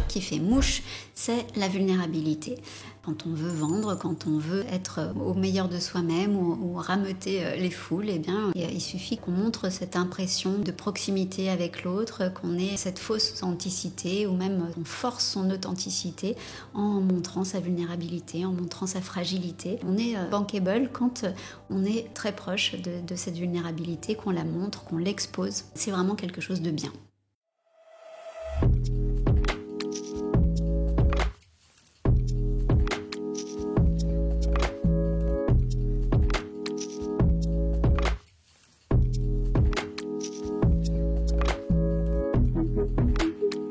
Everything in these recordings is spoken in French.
qui fait mouche, c'est la vulnérabilité. Quand on veut vendre, quand on veut être au meilleur de soi-même ou rameuter les foules, eh bien, il suffit qu'on montre cette impression de proximité avec l'autre, qu'on ait cette fausse authenticité ou même qu'on force son authenticité en montrant sa vulnérabilité, en montrant sa fragilité. On est bankable quand on est très proche de cette vulnérabilité, qu'on la montre, qu'on l'expose. C'est vraiment quelque chose de bien.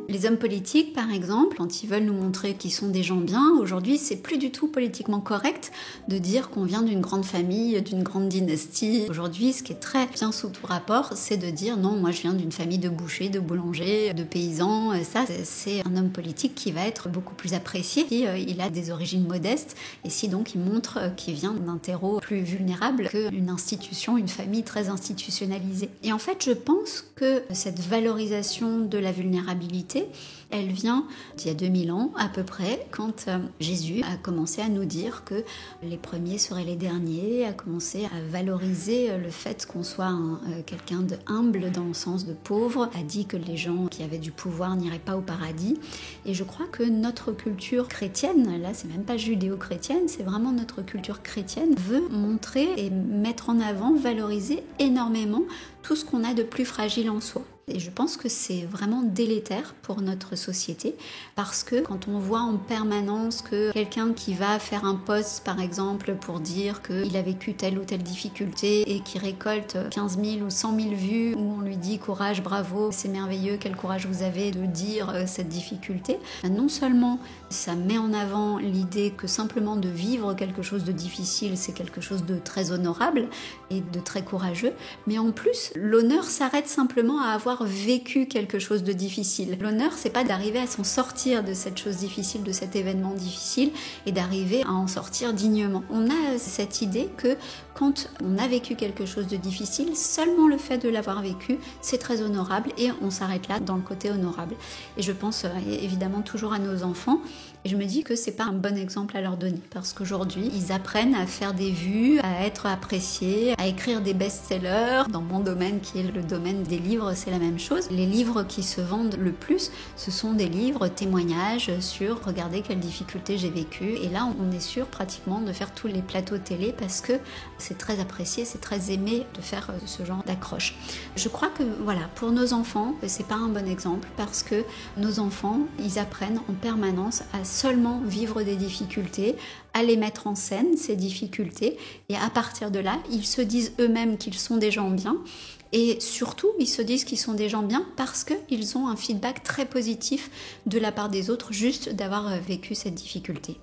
Les hommes politiques, par exemple, quand ils veulent nous montrer qu'ils sont des gens bien, aujourd'hui, c'est plus du tout politiquement correct de dire qu'on vient d'une grande famille, d'une grande dynastie. Aujourd'hui, ce qui est très bien sous tout rapport, c'est de dire non, moi je viens d'une famille de bouchers, de boulangers, de paysans. Ça, c'est un homme politique qui va être beaucoup plus apprécié si il a des origines modestes et si donc il montre qu'il vient d'un terreau plus vulnérable qu'une institution, une famille très institutionnalisée. Et en fait, je pense que cette valorisation de la vulnérabilité, elle vient d'il y a 2000 ans à peu près, quand Jésus a commencé à nous dire que les premiers seraient les derniers, a commencé à valoriser le fait qu'on soit quelqu'un de humble dans le sens de pauvre, a dit que les gens qui avaient du pouvoir n'iraient pas au paradis. Et je crois que notre culture chrétienne, là c'est même pas judéo-chrétienne, c'est vraiment notre culture chrétienne, veut montrer et mettre en avant, valoriser énormément tout ce qu'on a de plus fragile en soi. Et je pense que c'est vraiment délétère pour notre société parce que quand on voit en permanence que quelqu'un qui va faire un post par exemple pour dire qu'il a vécu telle ou telle difficulté et qui récolte 15 000 ou 100 000 vues où on lui dit courage, bravo, c'est merveilleux, quel courage vous avez de dire cette difficulté, non seulement ça met en avant l'idée que simplement de vivre quelque chose de difficile c'est quelque chose de très honorable et de très courageux, mais en plus l'honneur s'arrête simplement à avoir vécu quelque chose de difficile. L'honneur, c'est pas d'arriver à s'en sortir de cette chose difficile, de cet événement difficile, et d'arriver à en sortir dignement. On a cette idée que quand on a vécu quelque chose de difficile, seulement le fait de l'avoir vécu, c'est très honorable, et on s'arrête là dans le côté honorable. Et je pense évidemment toujours à nos enfants, et je me dis que c'est pas un bon exemple à leur donner, parce qu'aujourd'hui, ils apprennent à faire des vues, à être appréciés, à écrire des best-sellers. Dans mon domaine, qui est le domaine des livres, c'est la même chose. Les livres qui se vendent le plus, ce sont des livres témoignages sur « Regardez quelles difficultés j'ai vécues ». Et là, on est sûr pratiquement de faire tous les plateaux télé parce que c'est très apprécié, c'est très aimé de faire ce genre d'accroche. Je crois que voilà, pour nos enfants, c'est pas un bon exemple parce que nos enfants, ils apprennent en permanence à seulement vivre des difficultés, à les mettre en scène, ces difficultés, et à partir de là, ils se disent eux-mêmes qu'ils sont des gens bien, et surtout, ils se disent qu'ils sont des gens bien parce qu'ils ont un feedback très positif de la part des autres, juste d'avoir vécu cette difficulté.